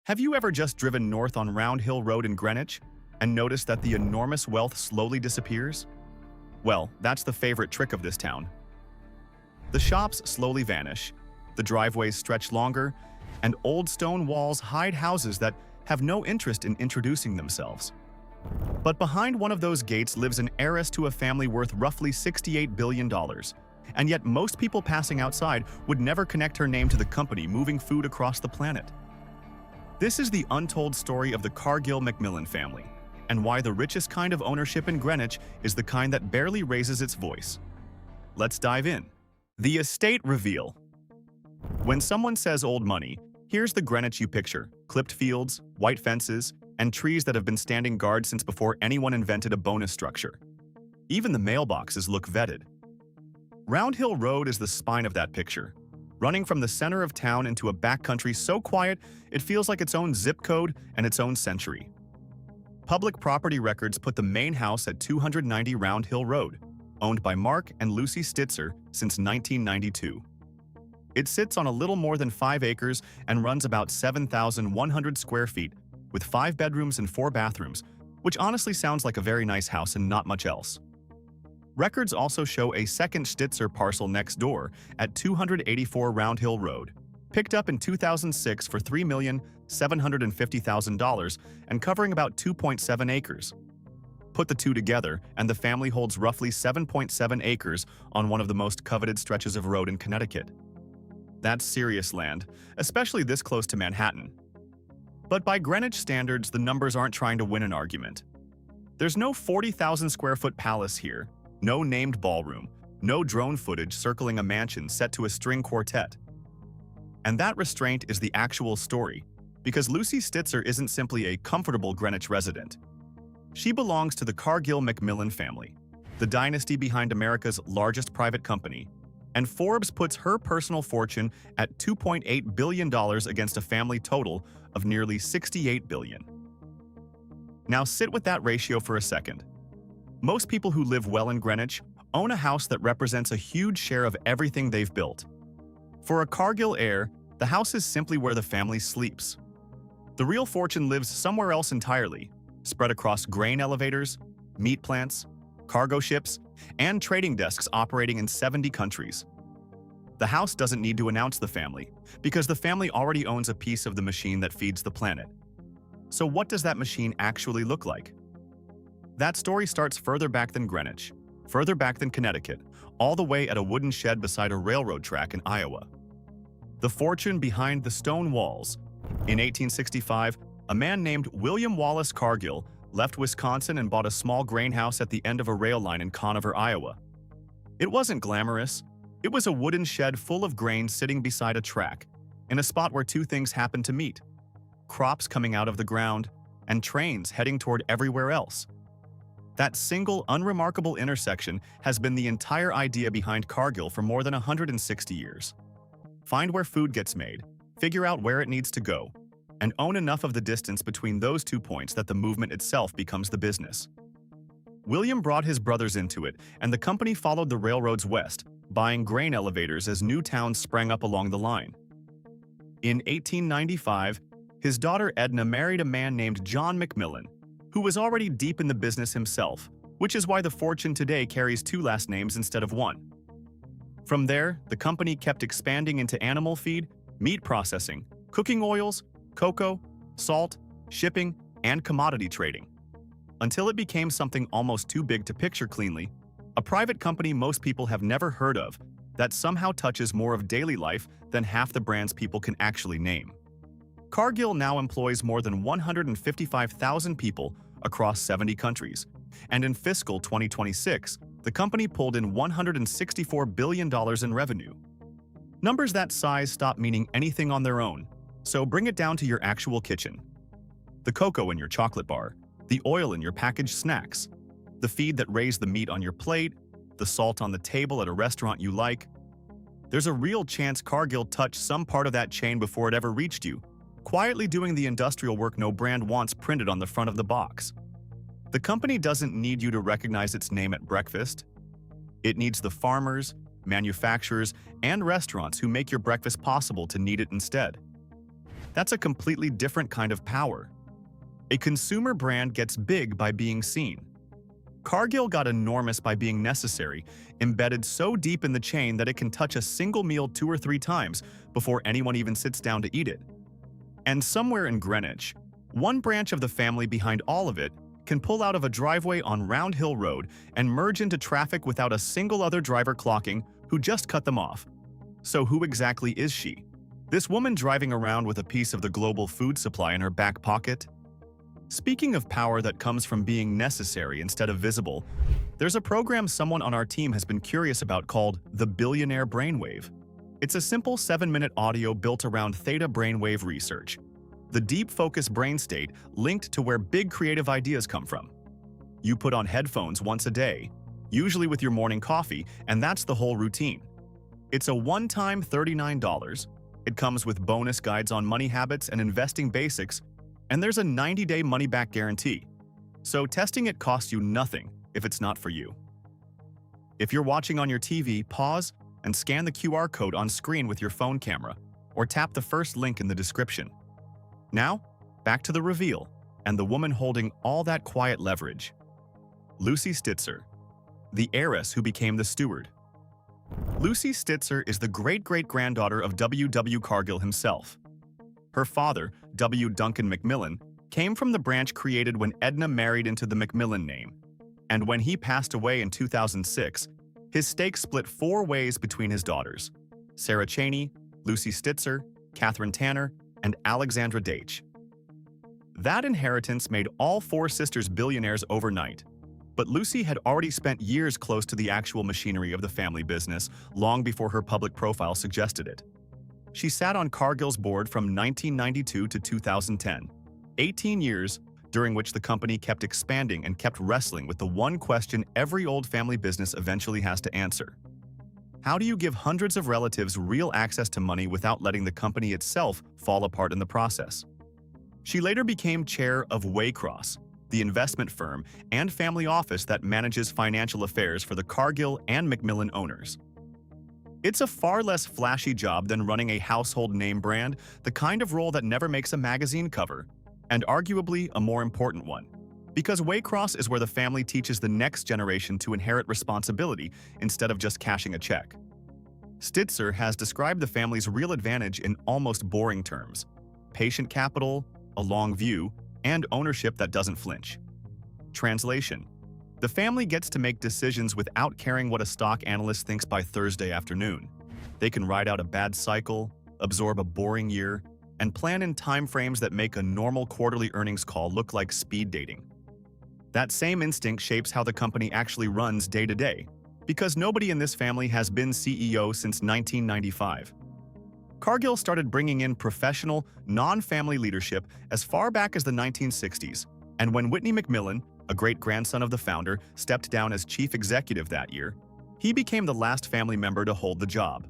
Have you ever just driven north on Round Hill Road in Greenwich and noticed that the enormous wealth slowly disappears? Well, that's the favorite trick of this town. The shops slowly vanish, the driveways stretch longer, and old stone walls hide houses that have no interest in introducing themselves. But behind one of those gates lives an heiress to a family worth roughly $68 billion. And yet most people passing outside would never connect her name to the company moving food across the planet. This is the untold story of the Cargill-Macmillan family, and why the richest kind of ownership in Greenwich is the kind that barely raises its voice. Let's dive in. The estate reveal. When someone says old money, here's the Greenwich you picture: clipped fields, white fences, and trees that have been standing guard since before anyone invented a bonus structure. Even the mailboxes look vetted. Round Hill Road is the spine of that picture, running from the center of town into a backcountry so quiet it feels like its own zip code and its own century. Public property records put the main house at 290 Round Hill Road, owned by Mark and Lucy Stitzer since 1992. It sits on a little more than 5 acres and runs about 7,100 square feet, with 5 bedrooms and 4 bathrooms, which honestly sounds like a very nice house and not much else. Records also show a second Stitzer parcel next door at 284 Round Hill Road, picked up in 2006 for $3,750,000 and covering about 2.7 acres. Put the two together, and the family holds roughly 7.7 acres on one of the most coveted stretches of road in Connecticut. That's serious land, especially this close to Manhattan. But by Greenwich standards, the numbers aren't trying to win an argument. There's no 40,000 square foot palace here, no named ballroom, no drone footage circling a mansion set to a string quartet. And that restraint is the actual story, because Lucy Stitzer isn't simply a comfortable Greenwich resident. She belongs to the Cargill-Macmillan family, the dynasty behind America's largest private company, and Forbes puts her personal fortune at $2.8 billion against a family total of nearly $68 billion. Now sit with that ratio for a second. Most people who live well in Greenwich own a house that represents a huge share of everything they've built. For a Cargill heir, the house is simply where the family sleeps. The real fortune lives somewhere else entirely, spread across grain elevators, meat plants, cargo ships, and trading desks operating in 70 countries. The house doesn't need to announce the family, because the family already owns a piece of the machine that feeds the planet. So what does that machine actually look like? That story starts further back than Greenwich, further back than Connecticut, all the way at a wooden shed beside a railroad track in Iowa. The fortune behind the stone walls. In 1865, a man named William Wallace Cargill left Wisconsin and bought a small grain house at the end of a rail line in Conover, Iowa. It wasn't glamorous. It was a wooden shed full of grain sitting beside a track, in a spot where two things happened to meet: crops coming out of the ground and trains heading toward everywhere else. That single, unremarkable intersection has been the entire idea behind Cargill for more than 160 years. Find where food gets made, figure out where it needs to go, and own enough of the distance between those 2 points that the movement itself becomes the business. William brought his brothers into it, and the company followed the railroads west, buying grain elevators as new towns sprang up along the line. In 1895, his daughter Edna married a man named John Macmillan, who was already deep in the business himself, which is why the fortune today carries 2 last names instead of 1. From there, the company kept expanding into animal feed, meat processing, cooking oils, cocoa, salt, shipping, and commodity trading, until it became something almost too big to picture cleanly, a private company most people have never heard of that somehow touches more of daily life than half the brands people can actually name. Cargill now employs more than 155,000 people across 70 countries, and in fiscal 2026, the company pulled in $164 billion in revenue. Numbers that size stop meaning anything on their own, so bring it down to your actual kitchen. The cocoa in your chocolate bar, the oil in your packaged snacks, the feed that raised the meat on your plate, the salt on the table at a restaurant you like. There's a real chance Cargill touched some part of that chain before it ever reached you, quietly doing the industrial work no brand wants printed on the front of the box. The company doesn't need you to recognize its name at breakfast. It needs the farmers, manufacturers, and restaurants who make your breakfast possible to need it instead. That's a completely different kind of power. A consumer brand gets big by being seen. Cargill got enormous by being necessary, embedded so deep in the chain that it can touch a single meal 2 or 3 times before anyone even sits down to eat it. And somewhere in Greenwich, one branch of the family behind all of it can pull out of a driveway on Round Hill Road and merge into traffic without a single other driver clocking who just cut them off. So who exactly is she? This woman driving around with a piece of the global food supply in her back pocket? Speaking of power that comes from being necessary instead of visible, there's a program someone on our team has been curious about called the Billionaire Brain Wave. It's a simple 7-minute audio built around theta brainwave research, the deep focus brain state linked to where big creative ideas come from. You put on headphones once a day, usually with your morning coffee, and that's the whole routine. It's a one-time $39. It comes with bonus guides on money habits and investing basics, and there's a 90-day money-back guarantee. So testing it costs you nothing if it's not for you. If you're watching on your TV, pause and scan the QR code on screen with your phone camera, or tap the first link in the description. Now, back to the reveal, and the woman holding all that quiet leverage. Lucy Stitzer, the heiress who became the steward. Lucy Stitzer is the great-great-granddaughter of W. Cargill himself. Her father, W. Duncan Macmillan, came from the branch created when Edna married into the Macmillan name, and when he passed away in 2006, his stake split 4 ways between his daughters, Sarah Cheney, Lucy Stitzer, Catherine Tanner, and Alexandra Deitch. That inheritance made all 4 sisters billionaires overnight, but Lucy had already spent years close to the actual machinery of the family business long before her public profile suggested it. She sat on Cargill's board from 1992 to 2010, 18 years during which the company kept expanding and kept wrestling with the one question every old family business eventually has to answer. How do you give hundreds of relatives real access to money without letting the company itself fall apart in the process? She later became chair of Waycross, the investment firm and family office that manages financial affairs for the Cargill and Macmillan owners. It's a far less flashy job than running a household name brand, the kind of role that never makes a magazine cover, and arguably a more important one, because Waycross is where the family teaches the next generation to inherit responsibility instead of just cashing a check. Stitzer has described the family's real advantage in almost boring terms: patient capital, a long view, and ownership that doesn't flinch. Translation: the family gets to make decisions without caring what a stock analyst thinks by Thursday afternoon. They can ride out a bad cycle, absorb a boring year, and plan in timeframes that make a normal quarterly earnings call look like speed dating. That same instinct shapes how the company actually runs day to day, because nobody in this family has been CEO since 1995. Cargill started bringing in professional, non-family leadership as far back as the 1960s, and when Whitney Macmillan, a great-grandson of the founder, stepped down as chief executive that year, he became the last family member to hold the job.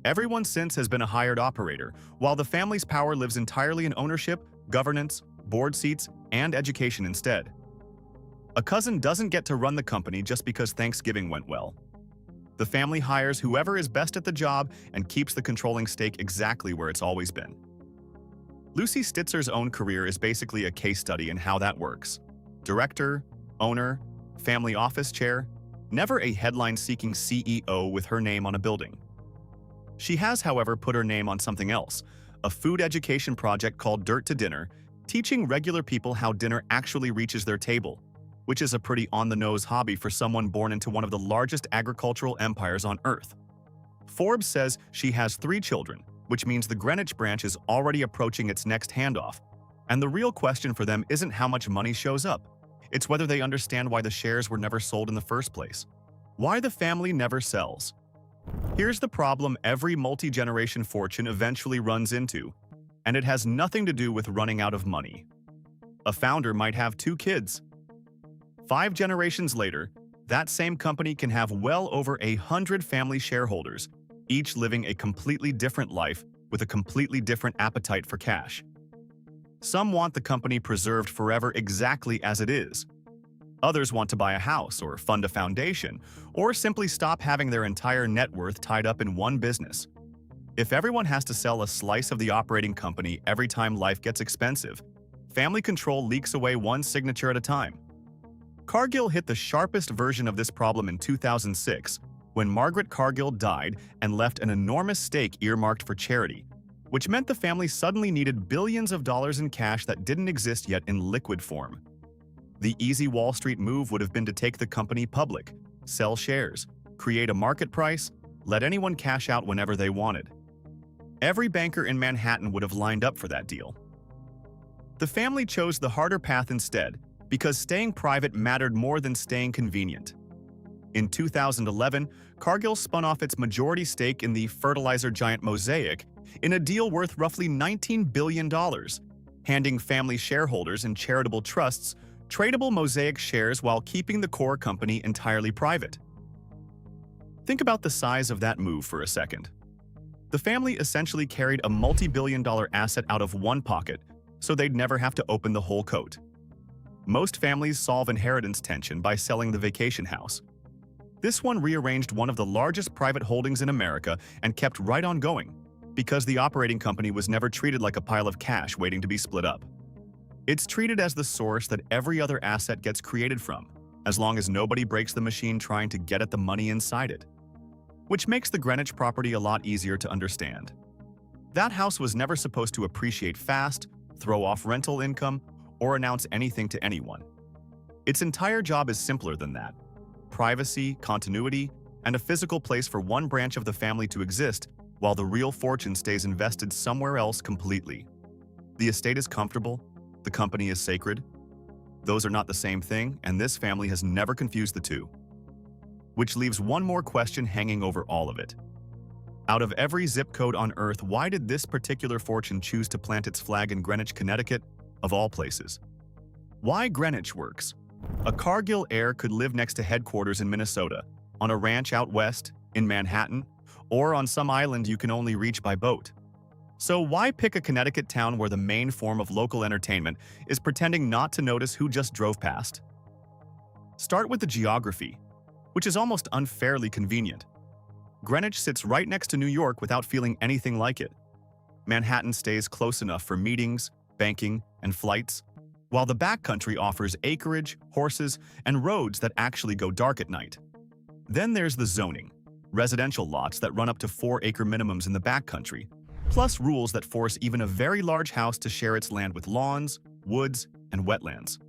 Everyone since has been a hired operator, while the family's power lives entirely in ownership, governance, board seats, and education instead. A cousin doesn't get to run the company just because Thanksgiving went well. The family hires whoever is best at the job and keeps the controlling stake exactly where it's always been. Lucy Stitzer's own career is basically a case study in how that works. Director, owner, family office chair, never a headline-seeking CEO with her name on a building. She has, however, put her name on something else, a food education project called Dirt to Dinner, teaching regular people how dinner actually reaches their table, which is a pretty on-the-nose hobby for someone born into one of the largest agricultural empires on Earth. Forbes says she has 3 children, which means the Greenwich branch is already approaching its next handoff, and the real question for them isn't how much money shows up. It's whether they understand why the shares were never sold in the first place. Why the family never sells. Here's the problem every multi-generation fortune eventually runs into, and it has nothing to do with running out of money. A founder might have 2 kids. 5 generations later, that same company can have well over 100 family shareholders, each living a completely different life with a completely different appetite for cash. Some want the company preserved forever exactly as it is. Others want to buy a house or fund a foundation, or simply stop having their entire net worth tied up in one business. If everyone has to sell a slice of the operating company every time life gets expensive, family control leaks away one signature at a time. Cargill hit the sharpest version of this problem in 2006 when Margaret Cargill died and left an enormous stake earmarked for charity, which meant the family suddenly needed billions of dollars in cash that didn't exist yet in liquid form. The easy Wall Street move would have been to take the company public, sell shares, create a market price, let anyone cash out whenever they wanted. Every banker in Manhattan would have lined up for that deal. The family chose the harder path instead because staying private mattered more than staying convenient. In 2011, Cargill spun off its majority stake in the fertilizer giant Mosaic in a deal worth roughly $19 billion, handing family shareholders and charitable trusts tradable Mosaic shares while keeping the core company entirely private. Think about the size of that move for a second. The family essentially carried a multi-billion-dollar asset out of one pocket, so they'd never have to open the whole coat. Most families solve inheritance tension by selling the vacation house. This one rearranged one of the largest private holdings in America and kept right on going, because the operating company was never treated like a pile of cash waiting to be split up. It's treated as the source that every other asset gets created from, as long as nobody breaks the machine trying to get at the money inside it. Which makes the Greenwich property a lot easier to understand. That house was never supposed to appreciate fast, throw off rental income, or announce anything to anyone. Its entire job is simpler than that. Privacy, continuity, and a physical place for one branch of the family to exist while the real fortune stays invested somewhere else completely. The estate is comfortable, the company is sacred. Those are not the same thing, and this family has never confused the two. Which leaves one more question hanging over all of it. Out of every zip code on Earth, why did this particular fortune choose to plant its flag in Greenwich, Connecticut, of all places? Why Greenwich works? A Cargill heir could live next to headquarters in Minnesota, on a ranch out west, in Manhattan, or on some island you can only reach by boat. So why pick a Connecticut town where the main form of local entertainment is pretending not to notice who just drove past? Start with the geography, which is almost unfairly convenient. Greenwich sits right next to New York without feeling anything like it. Manhattan stays close enough for meetings, banking, and flights, while the backcountry offers acreage, horses, and roads that actually go dark at night. Then there's the zoning, residential lots that run up to 4-acre minimums in the backcountry, plus rules that force even a very large house to share its land with lawns, woods, and wetlands.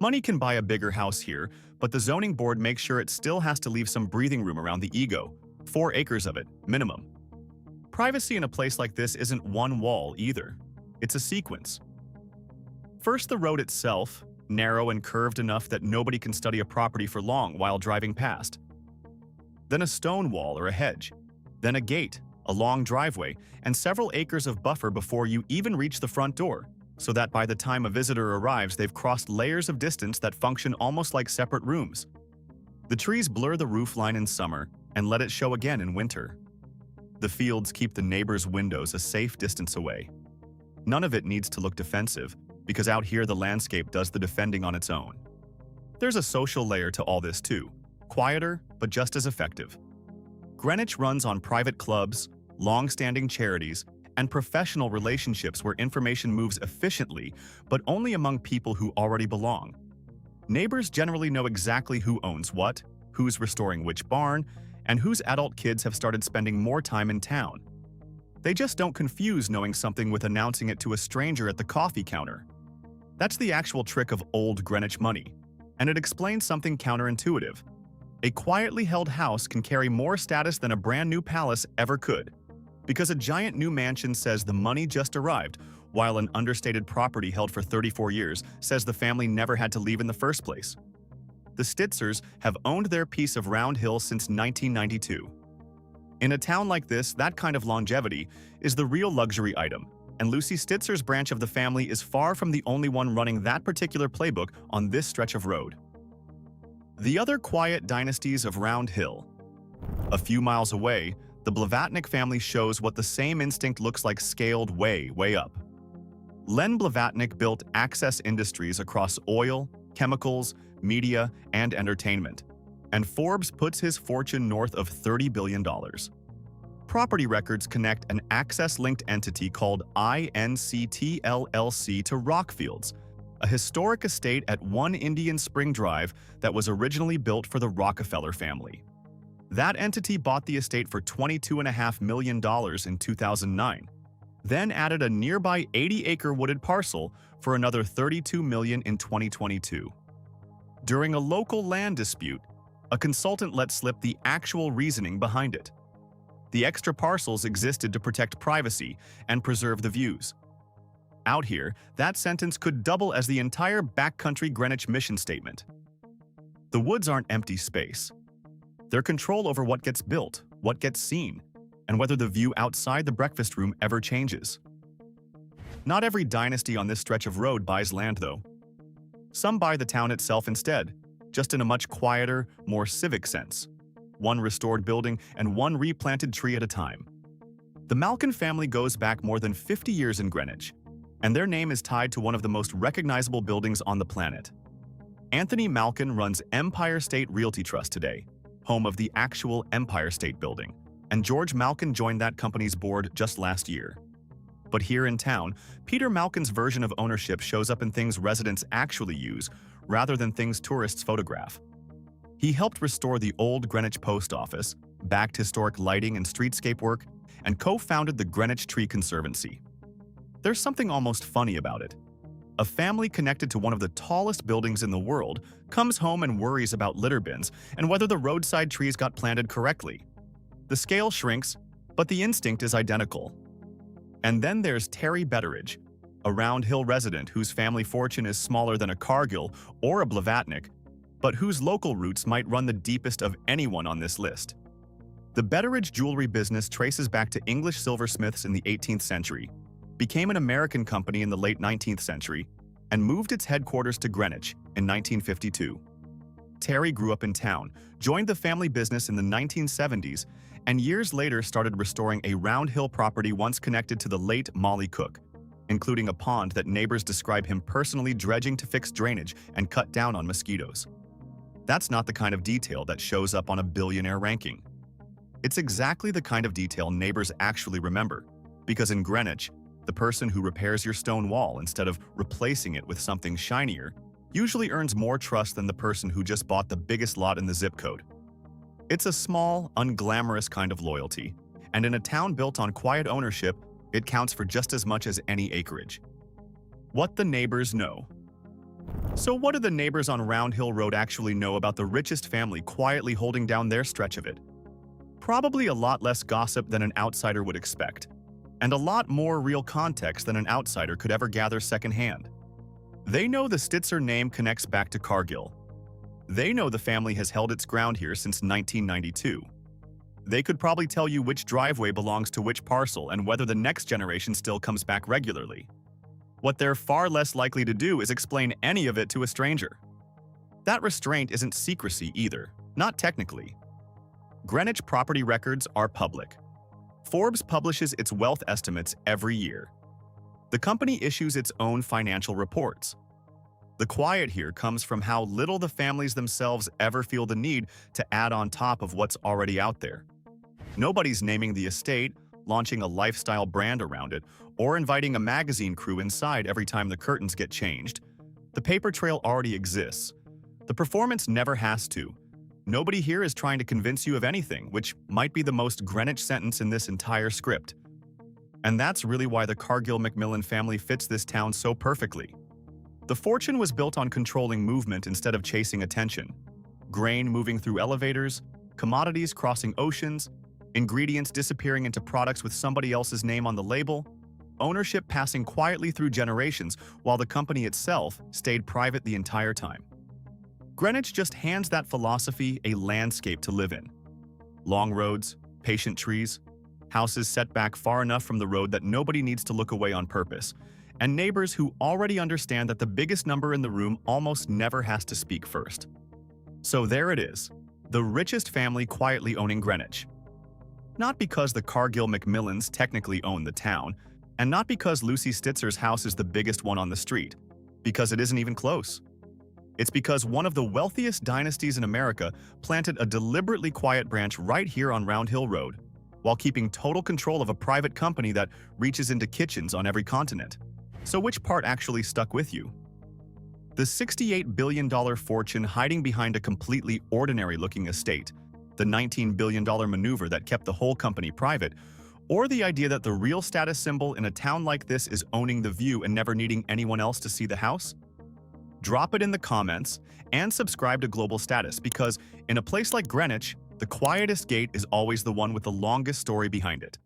Money can buy a bigger house here, but the zoning board makes sure it still has to leave some breathing room around the ego, 4 acres of it, minimum. Privacy in a place like this isn't one wall either. It's a sequence. First, the road itself, narrow and curved enough that nobody can study a property for long while driving past. Then a stone wall or a hedge. Then a gate, a long driveway, and several acres of buffer before you even reach the front door, so that by the time a visitor arrives, they've crossed layers of distance that function almost like separate rooms. The trees blur the roofline in summer and let it show again in winter. The fields keep the neighbors' windows a safe distance away. None of it needs to look defensive, because out here the landscape does the defending on its own. There's a social layer to all this too, quieter but just as effective. Greenwich runs on private clubs, long-standing charities, and professional relationships where information moves efficiently, but only among people who already belong. Neighbors generally know exactly who owns what, who's restoring which barn, and whose adult kids have started spending more time in town. They just don't confuse knowing something with announcing it to a stranger at the coffee counter. That's the actual trick of old Greenwich money, and it explains something counterintuitive. A quietly held house can carry more status than a brand new palace ever could, because a giant new mansion says the money just arrived, while an understated property held for 34 years says the family never had to leave in the first place. The Stitzers have owned their piece of Round Hill since 1992. In a town like this, that kind of longevity is the real luxury item, and Lucy Stitzer's branch of the family is far from the only one running that particular playbook on this stretch of road. The other quiet dynasties of Round Hill. A few miles away, the Blavatnik family shows what the same instinct looks like scaled way, way up. Len Blavatnik built Access Industries across oil, chemicals, media, and entertainment, and Forbes puts his fortune north of $30 billion. property records connect an access-linked entity called INCT LLC to Rockfields, a historic estate at 1 Indian Spring Drive that was originally built for the Rockefeller family. That entity bought the estate for $22.5 million in 2009, then added a nearby 80-acre wooded parcel for another $32 million in 2022. During a local land dispute, a consultant let slip the actual reasoning behind it. The extra parcels existed to protect privacy and preserve the views. Out here, that sentence could double as the entire backcountry Greenwich mission statement. The woods aren't empty space. They're control over what gets built, what gets seen, and whether the view outside the breakfast room ever changes. Not every dynasty on this stretch of road buys land, though. Some buy the town itself instead, just in a much quieter, more civic sense. One restored building and one replanted tree at a time. The Malkin family goes back more than 50 years in Greenwich, and their name is tied to one of the most recognizable buildings on the planet. Anthony Malkin runs Empire State Realty Trust today, home of the actual Empire State Building, and George Malkin joined that company's board just last year. But here in town, Peter Malkin's version of ownership shows up in things residents actually use, rather than things tourists photograph. He helped restore the old Greenwich post office, backed historic lighting and streetscape work, and co-founded the Greenwich Tree Conservancy. There's something almost funny about it. A family connected to one of the tallest buildings in the world comes home and worries about litter bins and whether the roadside trees got planted correctly. The scale shrinks, but the instinct is identical. And then there's Terry Betteridge, a Round Hill resident whose family fortune is smaller than a Cargill or a Blavatnik, but whose local roots might run the deepest of anyone on this list. The Betteridge jewelry business traces back to English silversmiths in the 18th century, became an American company in the late 19th century, and moved its headquarters to Greenwich in 1952. Terry grew up in town, joined the family business in the 1970s, and years later started restoring a Round Hill property once connected to the late Molly Cook, including a pond that neighbors describe him personally dredging to fix drainage and cut down on mosquitoes. That's not the kind of detail that shows up on a billionaire ranking. It's exactly the kind of detail neighbors actually remember, because in Greenwich, the person who repairs your stone wall instead of replacing it with something shinier usually earns more trust than the person who just bought the biggest lot in the zip code. It's a small, unglamorous kind of loyalty, and in a town built on quiet ownership, it counts for just as much as any acreage. What the neighbors know. So what do the neighbors on Round Hill Road actually know about the richest family quietly holding down their stretch of it? Probably a lot less gossip than an outsider would expect, and a lot more real context than an outsider could ever gather secondhand. They know the Stitzer name connects back to Cargill. They know the family has held its ground here since 1992. They could probably tell you which driveway belongs to which parcel and whether the next generation still comes back regularly. What they're far less likely to do is explain any of it to a stranger. That restraint isn't secrecy either, not technically. Greenwich property records are public. Forbes publishes its wealth estimates every year. The company issues its own financial reports. The quiet here comes from how little the families themselves ever feel the need to add on top of what's already out there. Nobody's naming the estate, launching a lifestyle brand around it, or inviting a magazine crew inside every time the curtains get changed. The paper trail already exists. The performance never has to. Nobody here is trying to convince you of anything, which might be the most Greenwich sentence in this entire script. And that's really why the Cargill-Macmillan family fits this town so perfectly. The fortune was built on controlling movement instead of chasing attention. Grain moving through elevators, commodities crossing oceans, ingredients disappearing into products with somebody else's name on the label, ownership passing quietly through generations while the company itself stayed private the entire time. Greenwich just hands that philosophy a landscape to live in. Long roads, patient trees, houses set back far enough from the road that nobody needs to look away on purpose, and neighbors who already understand that the biggest number in the room almost never has to speak first. So there it is, the richest family quietly owning Greenwich. Not because the Cargill-Macmillans technically own the town, and not because Lucy Stitzer's house is the biggest one on the street, because it isn't even close. It's because one of the wealthiest dynasties in America planted a deliberately quiet branch right here on Round Hill Road, while keeping total control of a private company that reaches into kitchens on every continent. So which part actually stuck with you? The $68 billion fortune hiding behind a completely ordinary-looking estate, the $19 billion maneuver that kept the whole company private, or the idea that the real status symbol in a town like this is owning the view and never needing anyone else to see the house? Drop it in the comments and subscribe to Global Status because in a place like Greenwich, the quietest gate is always the one with the longest story behind it.